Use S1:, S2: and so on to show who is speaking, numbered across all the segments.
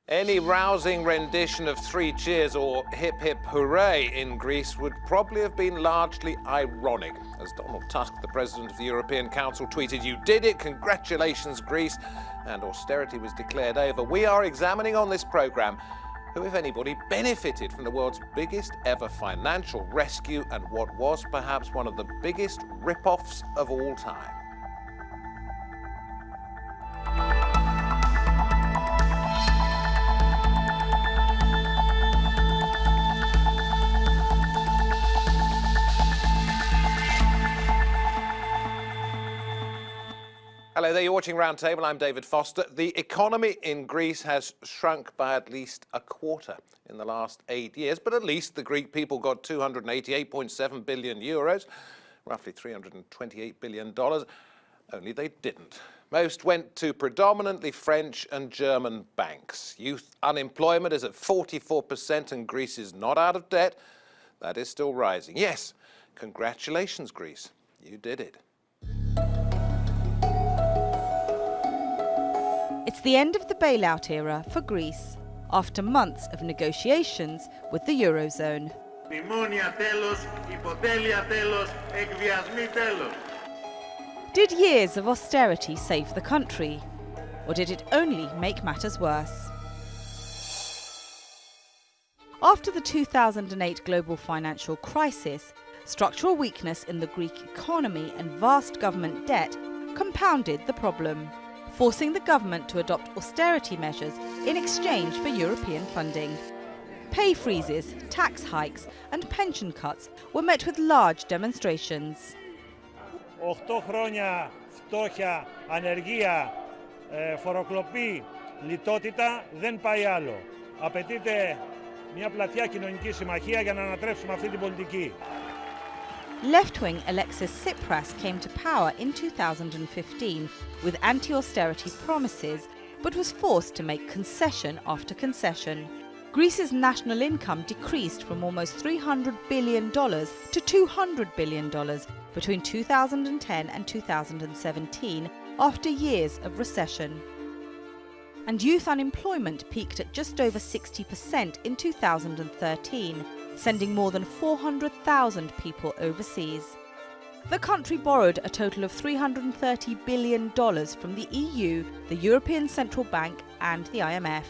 S1: Any rousing rendition of Three Cheers or Hip Hip Hooray in Greece would probably have been largely ironic. As Donald Tusk, the President of the European Council, tweeted, "You did it, congratulations Greece," and austerity was declared over. We are examining on this programme who, if anybody, benefited from the world's biggest ever financial rescue and what was perhaps one of the biggest rip-offs of all time. Hello there, you're watching Roundtable. I'm David Foster. The economy in Greece has shrunk by at least a quarter in the last 8 years, but at least the Greek people got 288.7 billion euros, roughly $328 billion, only they didn't. Most went to predominantly French and German banks. Youth unemployment is at 44% and Greece is not out of debt. That is still rising. Yes, congratulations Greece, you did it.
S2: It's the end of the bailout era for Greece, after months of negotiations with the Eurozone. Did years of austerity save the country, or did it only make matters worse? After the 2008 global financial crisis, structural weakness in the Greek economy and vast government debt compounded the problem, forcing the government to adopt austerity measures in exchange for European funding. Pay freezes, tax hikes and pension cuts were met with large demonstrations.
S3: 8 χρόνια φτώχεια, ανεργία, φοροκλοπή, λιτότητα δεν πάει άλλο. Απαιτείται μια πλατιά κοινωνική συμμαχία για να ανατρέψουμε αυτή την πολιτική.
S2: Left-wing Alexis Tsipras came to power in 2015 with anti-austerity promises, but was forced to make concession after concession. Greece's national income decreased from almost $300 billion to $200 billion between 2010 and 2017 after years of recession. And youth unemployment peaked at just over 60% in 2013, sending more than 400,000 people overseas. The country borrowed a total of $330 billion from the EU, the European Central Bank and the IMF.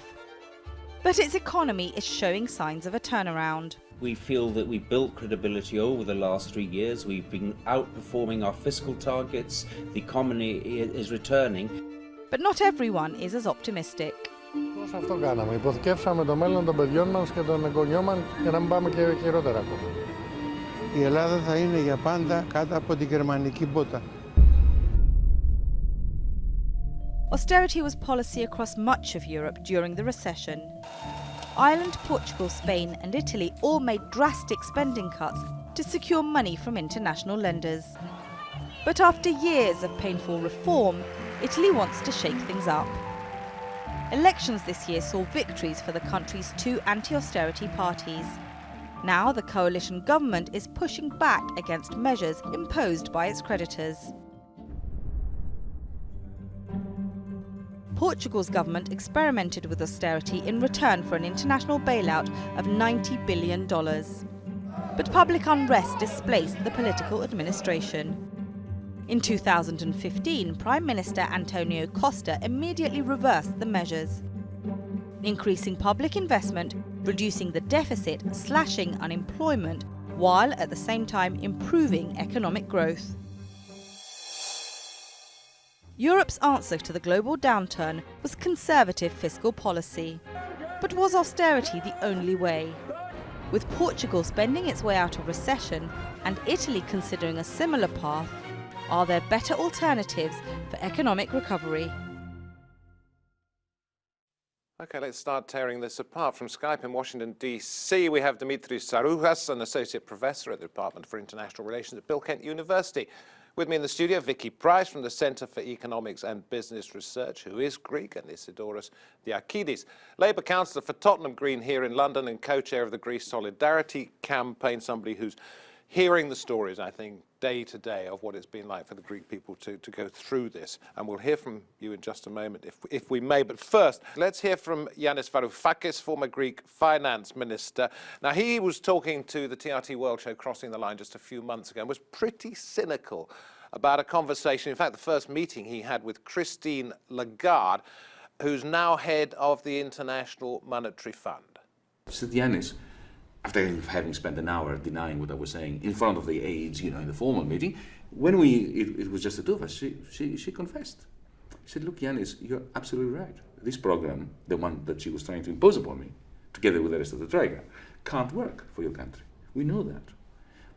S2: But its economy is showing signs of a turnaround.
S4: We feel that we built credibility over the last 3 years. We've been outperforming our fiscal targets. The economy is returning.
S2: But not everyone is as optimistic.
S5: Πώς αυτό κάναμε. Υποθηκεύσαμε το μέλλον των παιδιών μας και των εγγονιών μας για να μην πάμε και χειρότερα ακόμα. Η Ελλάδα θα είναι για πάντα κάτω από την γερμανική μπότα.
S2: Austerity was policy across much of Europe during the recession. Ireland, Portugal, Spain and Italy all made drastic spending cuts to secure money from international lenders. But after years of painful reform, Italy wants to shake things up. Elections this year saw victories for the country's two anti-austerity parties. Now the coalition government is pushing back against measures imposed by its creditors. Portugal's government experimented with austerity in return for an international bailout of $90 billion. But public unrest displaced the political administration. In 2015, Prime Minister Antonio Costa immediately reversed the measures, increasing public investment, reducing the deficit, slashing unemployment, while at the same time improving economic growth. Europe's answer to the global downturn was conservative fiscal policy. But was austerity the only way? With Portugal spending its way out of recession and Italy considering a similar path, are there better alternatives for economic recovery?
S1: Okay, let's start tearing this apart. From Skype in Washington, D.C., we have Dmitris Tsarouhas, an associate professor at the Department for International Relations at Bilkent University. With me in the studio, Vicky Pryce from the Centre for Economics and Business Research, who is Greek, and Isidoros Diakides, Labour councillor for Tottenham Green here in London and co-chair of the Greece Solidarity Campaign, somebody who's hearing the stories, I think, day to day of what it's been like for the Greek people to go through this. And we'll hear from you in just a moment, if we may. But first, let's hear from Yanis Varoufakis, former Greek finance minister. Now, he was talking to the TRT World show Crossing the Line just a few months ago and was pretty cynical about a conversation, in fact, the first meeting he had with Christine Lagarde, who's now head of the International Monetary Fund.
S6: She said, Yanis, after having spent an hour denying what I was saying in front of the aides, in the formal meeting, when it was just the two of us, she confessed. She said, look, Yanis, you're absolutely right. This program, the one that she was trying to impose upon me, together with the rest of the Troika, can't work for your country. We know that.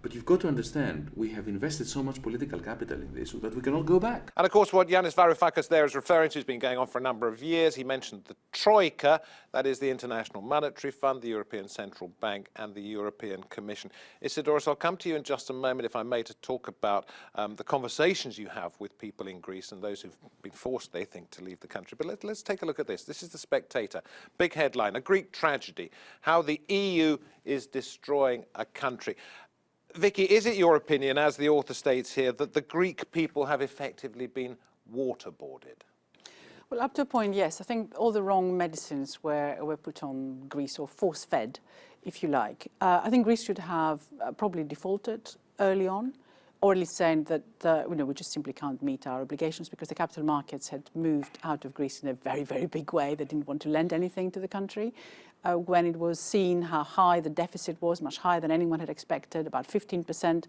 S6: But you've got to understand, we have invested so much political capital in this that we cannot go back.
S1: And of course, what Yanis Varoufakis there is referring to has been going on for a number of years. He mentioned the Troika, that is the International Monetary Fund, the European Central Bank, and the European Commission. Isidoros, I'll come to you in just a moment, if I may, to talk about the conversations you have with people in Greece and those who've been forced, they think, to leave the country. But let's take a look at this. This is The Spectator. Big headline, a Greek tragedy, how the EU is destroying a country. Vicky, is it your opinion, as the author states here, that the Greek people have effectively been waterboarded?
S7: Well, up to a point, yes. I think all the wrong medicines were put on Greece, or force-fed, if you like. I think Greece should have probably defaulted early on, or at least saying that we just simply can't meet our obligations, because the capital markets had moved out of Greece in a very, very big way. They didn't want to lend anything to the country. When it was seen how high the deficit was, much higher than anyone had expected, about 15%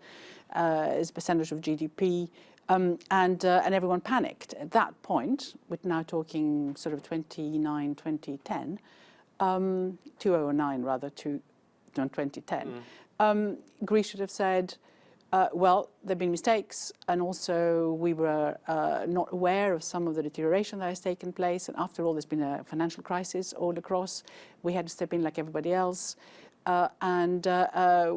S7: as a percentage of GDP, and everyone panicked. At that point, we're now talking sort of 2010, 2009 rather, to 2010, Greece should have said, well, there have been mistakes, and also we were not aware of some of the deterioration that has taken place. And after all, there's been a financial crisis all across. We had to step in like everybody else. And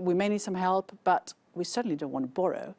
S7: we may need some help, but we certainly don't want to borrow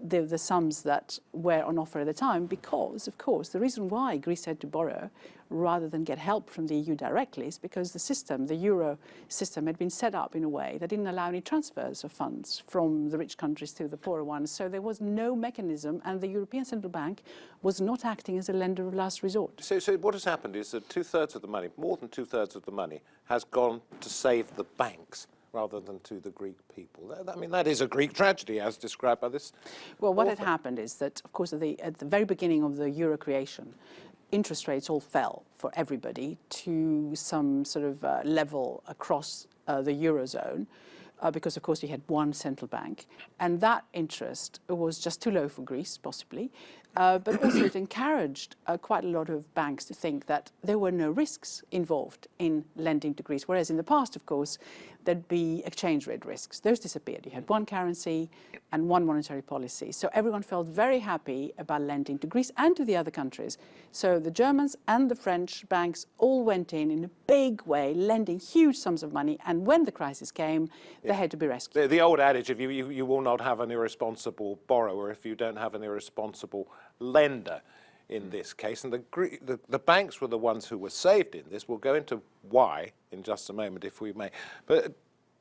S7: the sums that were on offer at the time, because, of course, the reason why Greece had to borrow rather than get help from the EU directly is because the system, the euro system, had been set up in a way that didn't allow any transfers of funds from the rich countries to the poorer ones. So there was no mechanism, and the European Central Bank was not acting as a lender of last resort.
S1: So what has happened is that two-thirds of the money, more than two-thirds of the money, has gone to save the banks rather than to the Greek people. I mean, that is a Greek tragedy, as described by this.
S7: Well, what had happened is that, of course, at the very beginning of the euro creation, interest rates all fell for everybody to some sort of level across the eurozone, because, of course, we had one central bank, and that interest was just too low for Greece, possibly, but also it encouraged quite a lot of banks to think that there were no risks involved in lending to Greece, whereas in the past, of course, there'd be exchange rate risks. Those disappeared. You had one currency and one monetary policy. So everyone felt very happy about lending to Greece and to the other countries. So the Germans and the French banks all went in a big way, lending huge sums of money. And when the crisis came, they had to be rescued.
S1: The old adage of you will not have an irresponsible borrower if you don't have an irresponsible lender in this case. And the banks were the ones who were saved in this. We'll go into why in just a moment, if we may. But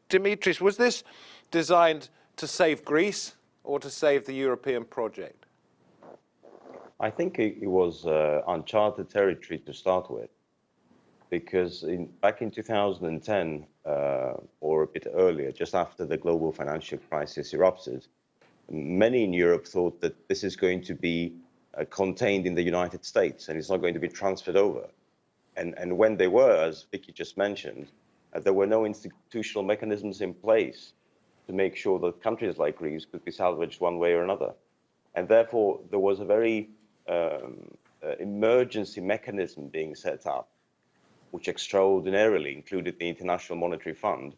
S1: Dmitris, was this designed to save Greece or to save the European project?
S8: I think it was uncharted territory to start with, because back in 2010, or a bit earlier, just after the global financial crisis erupted, many in Europe thought that this is going to be contained in the United States and it's not going to be transferred over. And when they were, as Vicky just mentioned, there were no institutional mechanisms in place to make sure that countries like Greece could be salvaged one way or another. And therefore, there was a very emergency mechanism being set up, which extraordinarily included the International Monetary Fund.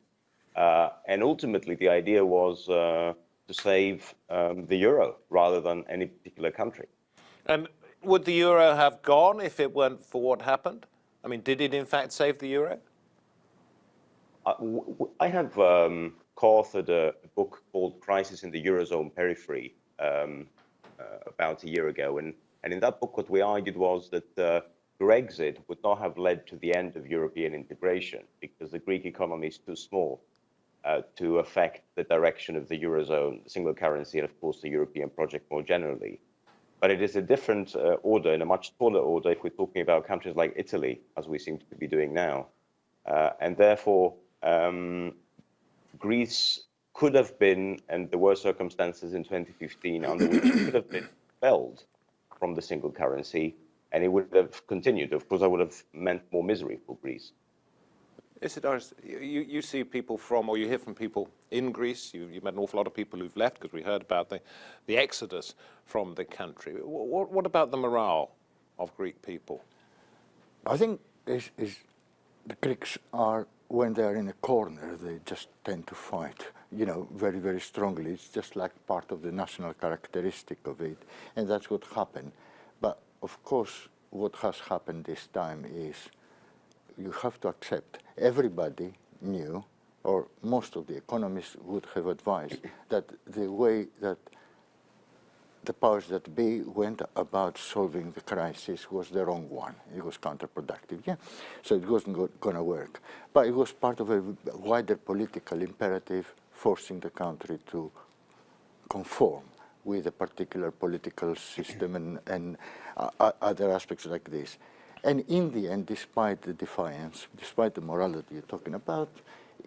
S8: And ultimately, the idea was to save the euro rather than any particular country. And
S1: would the euro have gone if it weren't for what happened? I mean, did it in fact save the euro?
S8: I have co-authored a book called Crisis in the Eurozone Periphery about a year ago. And in that book, what we argued was that Brexit would not have led to the end of European integration because the Greek economy is too small. to affect the direction of the Eurozone, the single currency, and of course the European project more generally. But it is a different order, in a much taller order, if we're talking about countries like Italy, as we seem to be doing now. And therefore, Greece could have been, and there were circumstances in 2015 under which it could have been expelled from the single currency, and it would have continued. Of course, that would have meant more misery for Greece.
S1: Isidoros, you see people from, or you hear from people in Greece, you've met an awful lot of people who've left because we heard about the exodus from the country. What about the morale of Greek people?
S9: I think the Greeks are, when they are in a corner, they just tend to fight, you know, very, very strongly. It's just like part of the national characteristic of it, and that's what happened. But of course, what has happened this time is you have to accept everybody knew, or most of the economists would have advised, that the way that the powers that be went about solving the crisis was the wrong one. It was counterproductive, yeah? So it wasn't going to work. But it was part of a wider political imperative forcing the country to conform with a particular political system and other aspects like this. And in the end, despite the defiance, despite the morality you're talking about,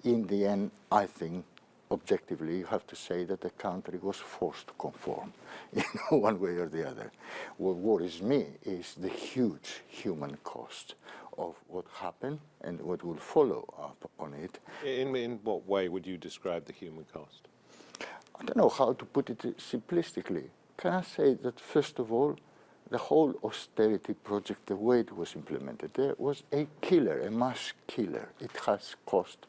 S9: in the end, I think, objectively, you have to say that the country was forced to conform, you know, one way or the other. What worries me is the huge human cost of what happened and what will follow up on it.
S1: In what way would you describe the human cost?
S9: I don't know how to put it simplistically. Can I say that, first of all, the whole austerity project, the way it was implemented, there was a killer, a mass killer. It has cost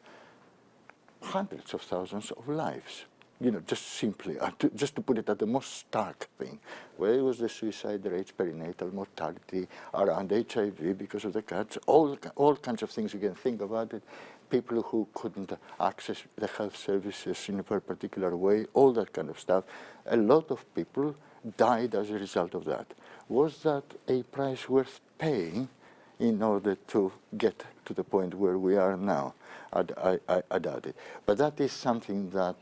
S9: hundreds of thousands of lives. You know, just simply, just to put it at the most stark thing, where it was the suicide rates, perinatal mortality, around HIV because of the cuts, all kinds of things you can think about it, people who couldn't access the health services in a very particular way, all that kind of stuff. A lot of people died as a result of that. Was that a price worth paying in order to get to the point where we are now? I doubt it. But that is something that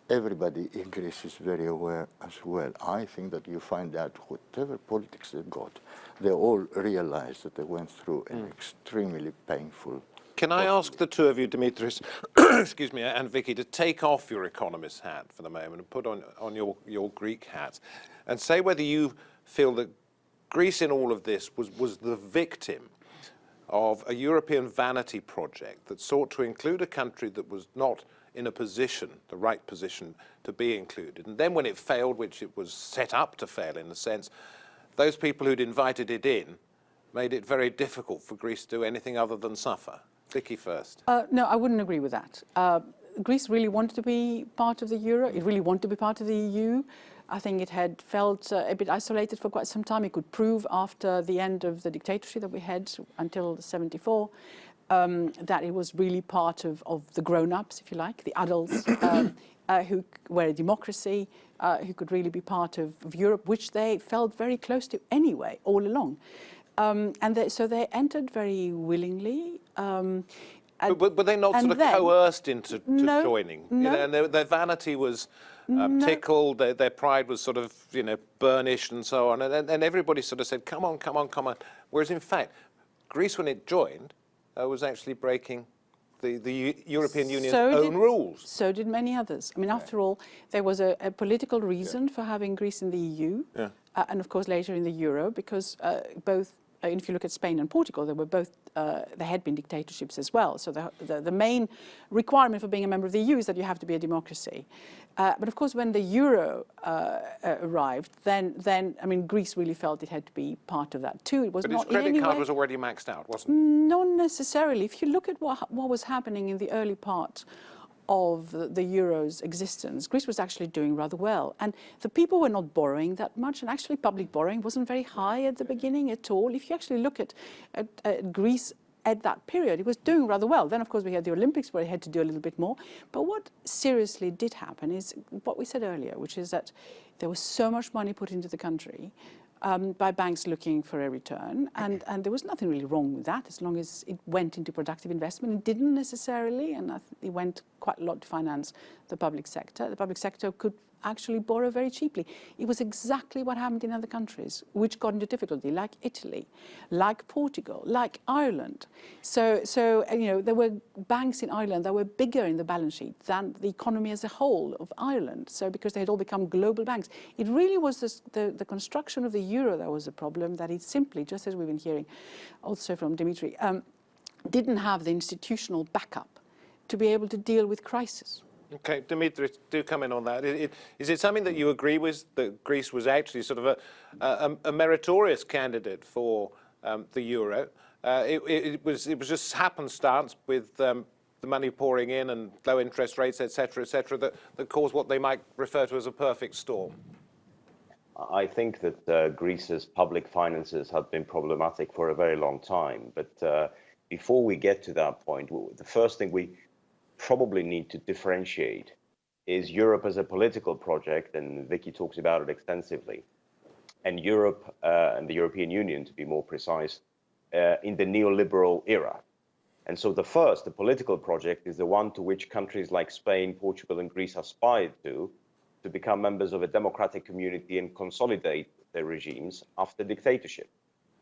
S9: everybody in Greece is very aware as well. I think that you find out whatever politics they got, they all realize that they went through an extremely painful.
S1: Can I ask the two of you, Dmitris, excuse me, and Vicky, to take off your economist hat for the moment and put on your Greek hat and say whether you feel that Greece in all of this was the victim of a European vanity project that sought to include a country that was not in a position, the right position, to be included. And then when it failed, which it was set up to fail in a sense, those people who'd invited it in made it very difficult for Greece to do anything other than suffer. Vicky first.
S7: No, I wouldn't agree with that. Greece really wanted to be part of the euro. It really wanted to be part of the EU. I think it had felt a bit isolated for quite some time. It could prove after the end of the dictatorship that we had until '74 that it was really part of the grown-ups, if you like, the adults who were a democracy, who could really be part of Europe, which they felt very close to anyway, all along. So they entered very willingly.
S1: But were they not sort of coerced into joining?
S7: No.
S1: You know, and their vanity was tickled, their pride was sort of, you know, burnished and so on. And everybody sort of said, come on, come on, come on. Whereas in fact, Greece, when it joined, was actually breaking the European Union's own rules.
S7: So did many others. I mean, after all, there was a political reason for having Greece in the EU, and of course later in the euro, because both, if you look at Spain and Portugal, they were both, they had been dictatorships as well. So the main requirement for being a member of the EU is that you have to be a democracy. But of course, when the euro arrived, then I mean, Greece really felt it had to be part of that too. It was
S1: but
S7: not
S1: its credit
S7: in any
S1: card
S7: way,
S1: was already maxed out, wasn't it?
S7: Not necessarily. If you look at what was happening in the early part of the euro's existence, Greece was actually doing rather well. And the people were not borrowing that much, and actually public borrowing wasn't very high at the beginning at all. If you actually look at Greece at that period, it was doing rather well. Then, of course, we had the Olympics where it had to do a little bit more. But what seriously did happen is what we said earlier, which is that there was so much money put into the country by banks looking for a return. And there was nothing really wrong with that, as long as it went into productive investment. It didn't necessarily, and it went quite a lot to finance the public sector. The public sector could actually borrow very cheaply. It was exactly what happened in other countries which got into difficulty, like Italy, like Portugal, like Ireland. So there were banks in Ireland that were bigger in the balance sheet than the economy as a whole of Ireland. So because they had all become global banks, it really was the construction of the euro that was the problem, that it simply, just as we've been hearing also from Dmitris, didn't have the institutional backup to be able to deal with crisis.
S1: Okay, Dmitris, do come in on that. Is it something that you agree with, that Greece was actually sort of a meritorious candidate for the euro? It was just happenstance with the money pouring in and low interest rates, etc., that caused what they might refer to as a perfect storm?
S8: I think that Greece's public finances had been problematic for a very long time. But before we get to that point, the first thing we probably need to differentiate is Europe as a political project, and Vicky talks about it extensively, and Europe and the European Union, to be more precise, in the neoliberal era. And so the political project, is the one to which countries like Spain, Portugal, and Greece aspired to become members of a democratic community and consolidate their regimes after dictatorship.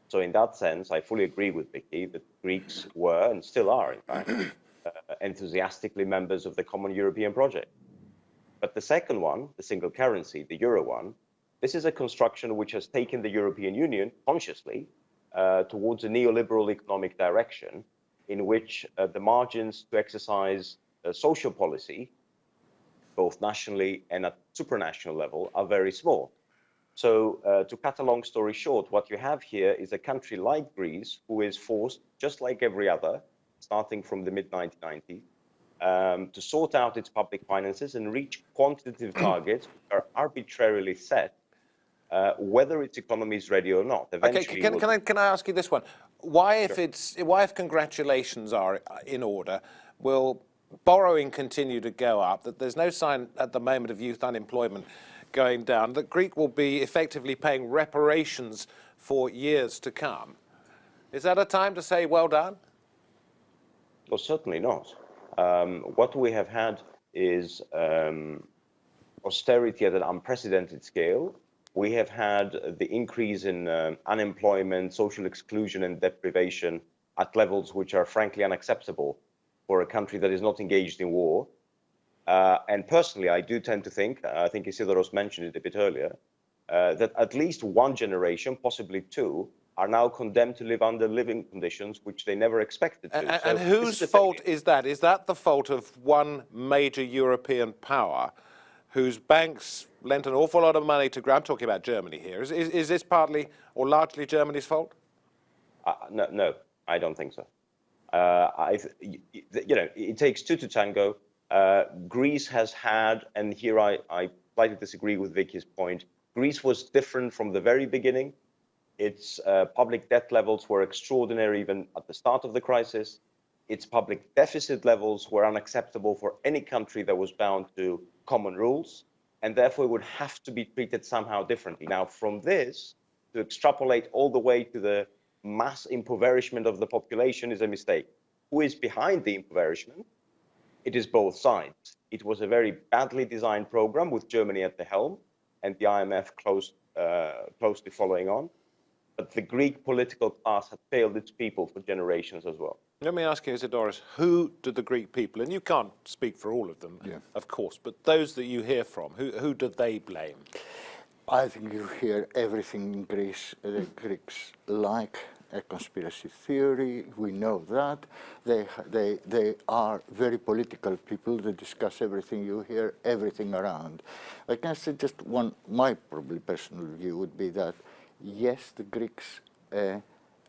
S8: So in that sense, I fully agree with Vicky that Greeks were, and still are in fact, enthusiastically members of the common European project. But the second one, the single currency, the euro one, this is a construction which has taken the European Union consciously towards a neoliberal economic direction, in which the margins to exercise social policy, both nationally and at supranational level, are very small. So to cut a long story short, what you have here is a country like Greece, who is forced, just like every other, starting from the mid-1990s, to sort out its public finances and reach quantitative targets which are arbitrarily set, whether its economy is ready or not. Eventually,
S1: okay, can I ask you this one? Why, if congratulations are in order, will borrowing continue to go up, that there's no sign at the moment of youth unemployment going down, that Greece will be effectively paying reparations for years to come? Is that a time to say well done?
S8: Well, certainly not. What we have had is austerity at an unprecedented scale. We have had the increase in unemployment, social exclusion and deprivation at levels which are frankly unacceptable for a country that is not engaged in war. And personally, I do tend to think, I think Isidoros mentioned it a bit earlier, that at least one generation, possibly two, are now condemned to live under living conditions which they never expected to.
S1: And whose fault is that? Is that the fault of one major European power whose banks lent an awful lot of money to I'm talking about Germany here. Is this partly or largely Germany's fault?
S8: No, I don't think so. It takes two to tango. Greece has had, and here I slightly disagree with Vicky's point, Greece was different from the very beginning. Its public debt levels were extraordinary even at the start of the crisis. Its public deficit levels were unacceptable for any country that was bound to common rules, and therefore it would have to be treated somehow differently. Now, from this, to extrapolate all the way to the mass impoverishment of the population is a mistake. Who is behind the impoverishment? It is both sides. It was a very badly designed program with Germany at the helm and the IMF closely following on. But the Greek political class had failed its people for generations as well.
S1: Let me ask you, Isidoros, who do the Greek people, and you can't speak for all of them, of course, but those that you hear from, who do they blame?
S9: I think you hear everything in Greece. The Greeks like a conspiracy theory. We know that. They are very political people. They discuss everything. You hear everything around. I can say just one, my probably personal view would be that yes, the Greeks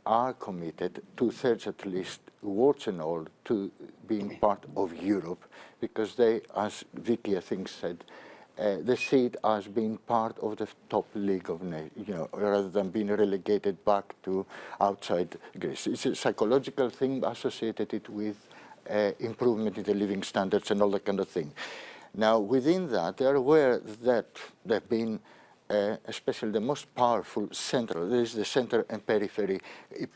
S9: are committed, two-thirds at least, warts and all, to being part of Europe, because they, as Vicky I think said, they see it as being part of the top league of nations, rather than being relegated back to outside Greece. It's a psychological thing associated with improvement in the living standards and all that kind of thing. Now, within that, they are aware that there have been especially the most powerful central, there is the center and periphery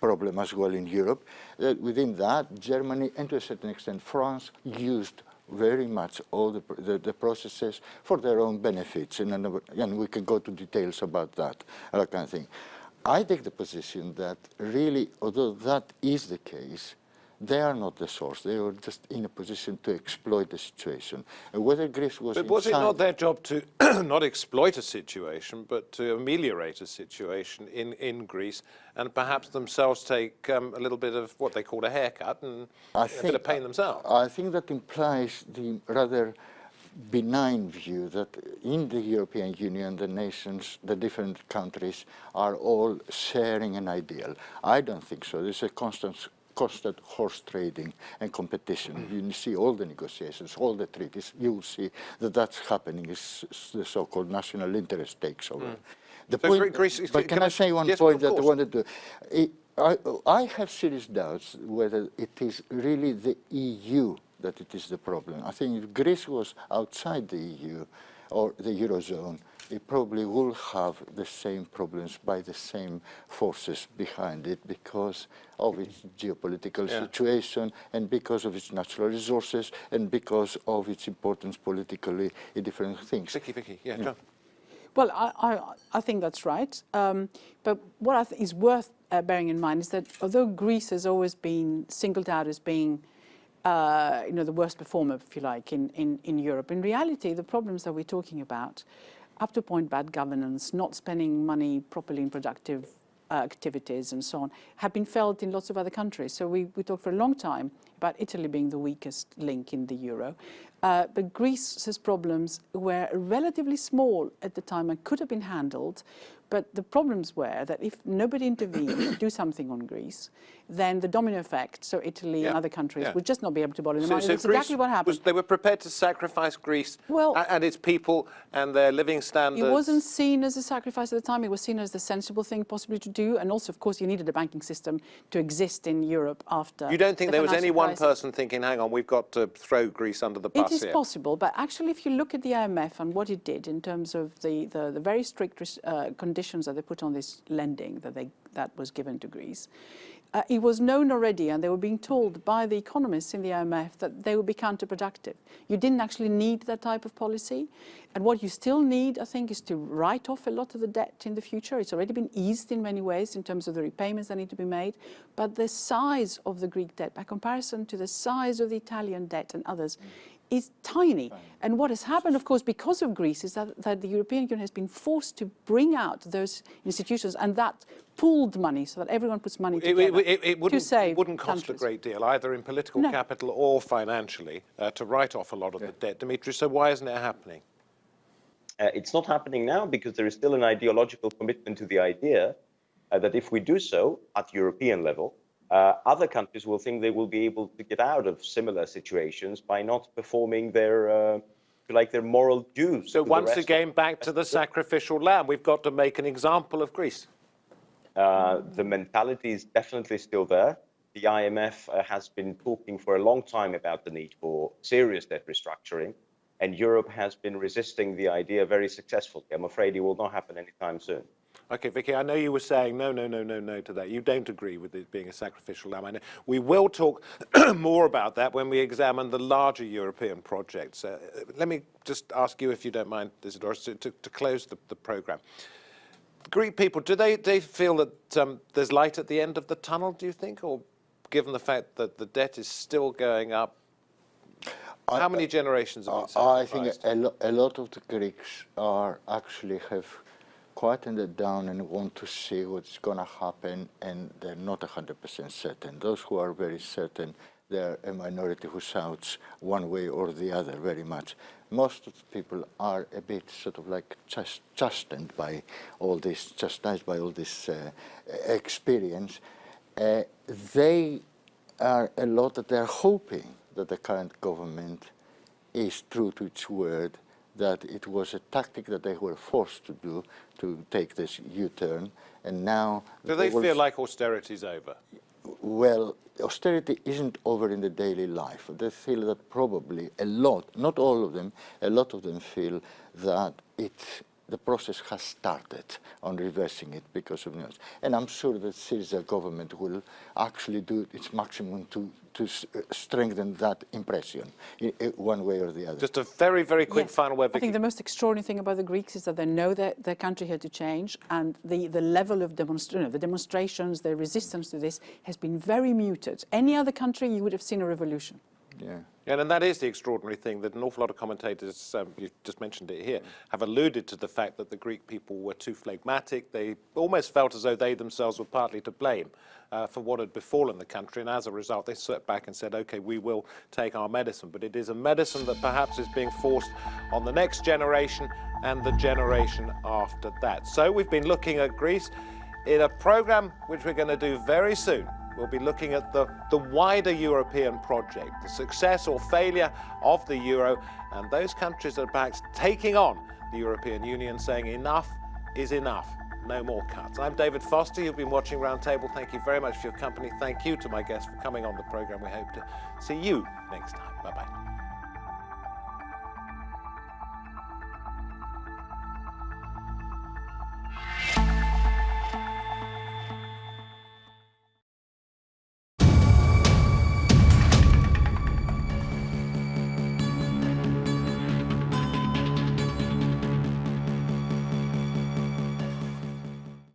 S9: problem as well in Europe. Within that, Germany and to a certain extent France used very much all the processes for their own benefits, and we can go to details about that kind of thing. I take the position that really, although that is the case, they are not the source. They were just in a position to exploit the situation. And whether Greece was
S1: But was it not their job to not exploit a situation, but to ameliorate a situation in Greece, and perhaps themselves take a little bit of what they call a haircut and a bit of pain themselves?
S9: I think that implies the rather benign view that in the European Union, the nations, the different countries are all sharing an ideal. I don't think so. There's a constant horse trading and competition. You see all the negotiations, all the treaties, you will see that that's happening. It's the so-called national interest takes over. The
S1: So
S9: point,
S1: Greece,
S9: but can I say one
S1: yes,
S9: point
S1: of
S9: that I
S1: course.
S9: wanted to... I have serious doubts whether it is really the EU that it is the problem. I think if Greece was outside the EU or the Eurozone, it probably will have the same problems by the same forces behind it because of its geopolitical situation and because of its natural resources and because of its importance politically in different things.
S1: Vicky, yeah, John.
S7: Well, I think that's right. But what I think is worth bearing in mind is that although Greece has always been singled out as being the worst performer, if you like, in Europe, in reality, the problems that we're talking about, up to a point bad governance, not spending money properly in productive activities and so on, have been felt in lots of other countries. So we talked for a long time about Italy being the weakest link in the euro. But Greece's problems were relatively small at the time and could have been handled. But the problems were that if nobody intervened to do something on Greece, then the domino effect, so Italy and other countries would just not be able to borrow the money. That's exactly what happened.
S1: They were prepared to sacrifice Greece and its people and their living standards.
S7: It wasn't seen as a sacrifice at the time. It was seen as the sensible thing possibly to do. And also, of course, you needed a banking system to exist in Europe after.
S1: You don't think there was any one
S7: crisis.
S1: person thinking, hang on, we've got to throw Greece under the bus
S7: It is
S1: here?
S7: possible, but actually if you look at the IMF and what it did in terms of the very strict conditions that they put on this lending that was given to Greece, it was known already, and they were being told by the economists in the IMF that they would be counterproductive. You didn't actually need that type of policy. And what you still need, I think, is to write off a lot of the debt in the future. It's already been eased in many ways in terms of the repayments that need to be made. But the size of the Greek debt, by comparison to the size of the Italian debt and others, is tiny. And what has happened, of course, because of Greece, is that the European Union has been forced to bring out those institutions and that pooled money so that everyone puts money together
S1: It wouldn't cost
S7: countries.
S1: a great deal, either in political capital or financially, to write off a lot of the debt. Dmitris, so why isn't it happening?
S8: It's not happening now because there is still an ideological commitment to the idea that if we do so at European level, other countries will think they will be able to get out of similar situations by not performing their moral dues.
S1: So once again, back to the sacrificial lamb. We've got to make an example of Greece.
S8: The mentality is definitely still there. The IMF has been talking for a long time about the need for serious debt restructuring, and Europe has been resisting the idea very successfully. I'm afraid it will not happen anytime soon.
S1: Okay, Vicky, I know you were saying no to that. You don't agree with it being a sacrificial lamb. I know. We will talk more about that when we examine the larger European projects. Let me just ask you, if you don't mind, Isidoros, to close the programme. Greek people, do they feel that there's light at the end of the tunnel, do you think? Or given the fact that the debt is still going up, how many generations have been sacrificed?
S9: I think a lot of the Greeks are actually have quietened it down and want to see what's going to happen, and they're not 100% certain. Those who are very certain, they're a minority who shouts one way or the other very much. Most of the people are a bit sort of like chastised by all this experience. They are a lot that they're hoping that the current government is true to its word, that it was a tactic that they were forced to do to take this U-turn, and now...
S1: Do they feel like austerity's over?
S9: Well, austerity isn't over in the daily life. They feel that probably a lot, not all of them, a lot of them feel that the process has started on reversing it because of news. And I'm sure that Syriza government will actually do its maximum to strengthen that impression in one way or the other.
S1: Just a very, very quick final word, Vicky.
S7: I think the most extraordinary thing about the Greeks is that they know that their country had to change, and the level of the demonstrations, the resistance to this has been very muted. Any other country, you would have seen a revolution.
S9: Yeah.
S1: And that is the extraordinary thing, that an awful lot of commentators, you just mentioned it here, have alluded to the fact that the Greek people were too phlegmatic. They almost felt as though they themselves were partly to blame for what had befallen the country, and as a result they sat back and said, OK, we will take our medicine. But it is a medicine that perhaps is being forced on the next generation and the generation after that. So we've been looking at Greece in a programme which we're going to do very soon. We'll be looking at the wider European project, the success or failure of the euro, and those countries that are perhaps taking on the European Union, saying enough is enough, no more cuts. I'm David Foster. You've been watching Roundtable. Thank you very much for your company. Thank you to my guests for coming on the programme. We hope to see you next time. Bye-bye.